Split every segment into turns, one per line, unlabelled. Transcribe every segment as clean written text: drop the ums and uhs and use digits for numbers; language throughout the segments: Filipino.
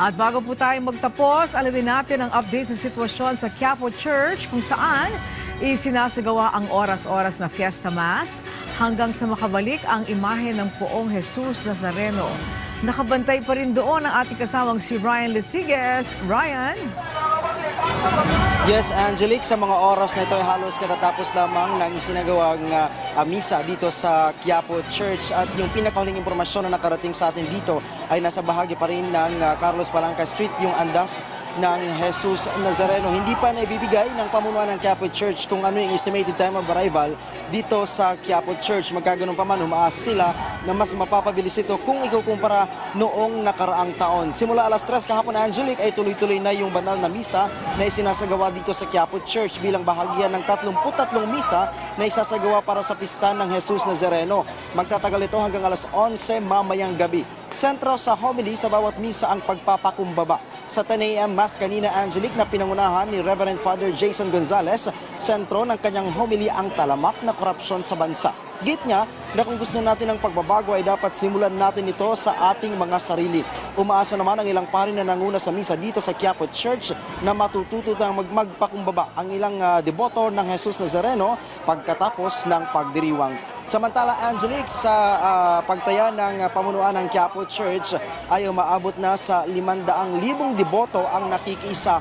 At bago po tayo magtapos, alamin natin ang update sa sitwasyon sa Quiapo Church kung saan isinasagawa ang oras-oras na Fiesta Mass hanggang sa makabalik ang imahe ng Poong Jesus Nazareno. Nakabantay pa rin doon ang ating kasamang si Ryan Lesiges. Ryan?
Yes, Angelique, sa mga oras na ito ay halos katatapos lamang ng isinagawang misa dito sa Quiapo Church at yung pinakahuling impormasyon na nakarating sa atin dito ay nasa bahagi pa rin ng Carlos Palanca Street, yung andas ng Jesus Nazareno. Hindi pa naibibigay ng pamunuan ng Quiapo Church kung ano yung estimated time of arrival dito sa Quiapo Church. Magkaganon pa man, umaasa sila na mas mapapabilis ito kung ikukumpara noong nakaraang taon. Simula alas 3 kahapon, Angelique, ay tuloy-tuloy na yung banal na misa na isinasagawa dito sa Quiapo Church bilang bahagyan ng 33 misa na isasagawa para sa pista ng Jesus Nazareno. Magtatagal ito hanggang alas 11 mamayang gabi. Sentro sa homily sa bawat misa ang pagpapakumbaba. Sa 10 a.m. Mass kanina, Angelique, na pinangunahan ni Reverend Father Jason Gonzalez, sentro ng kanyang homily ang talamak na korupsyon sa bansa. Git niya na kung gusto natin ng pagbabago ay dapat simulan natin ito sa ating mga sarili. Umaasa naman ang ilang pari na nanguna sa misa dito sa Quiapo Church na matututo ng magpakumbaba ang ilang deboto ng Jesus Nazareno pagkatapos ng pagdiriwang. Samantala, Angelique, sa pagtaya ng pamunuan ng Quiapo Church ay umaabot na sa 500,000 deboto ang nakikisa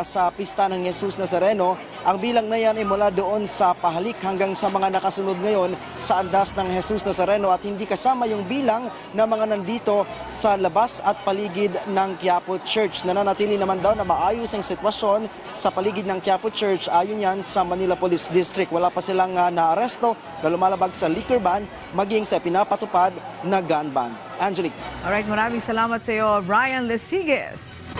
sa pista ng Jesus Nazareno. Ang bilang na yan ay mula doon sa pahalik hanggang sa mga nakasunod ngayon sa andas ng Jesus Nazareno at hindi kasama yung bilang na mga nandito sa labas at paligid ng Quiapo Church. Nananatili naman daw na maayos ang sitwasyon sa paligid ng Quiapo Church ayon yan sa Manila Police District. Wala pa silang naaresto na lumalabag sa liquor ban maging sa pinapatupad na gun ban. Angelique.
Alright, maraming salamat sa iyo, Ryan Lesiges.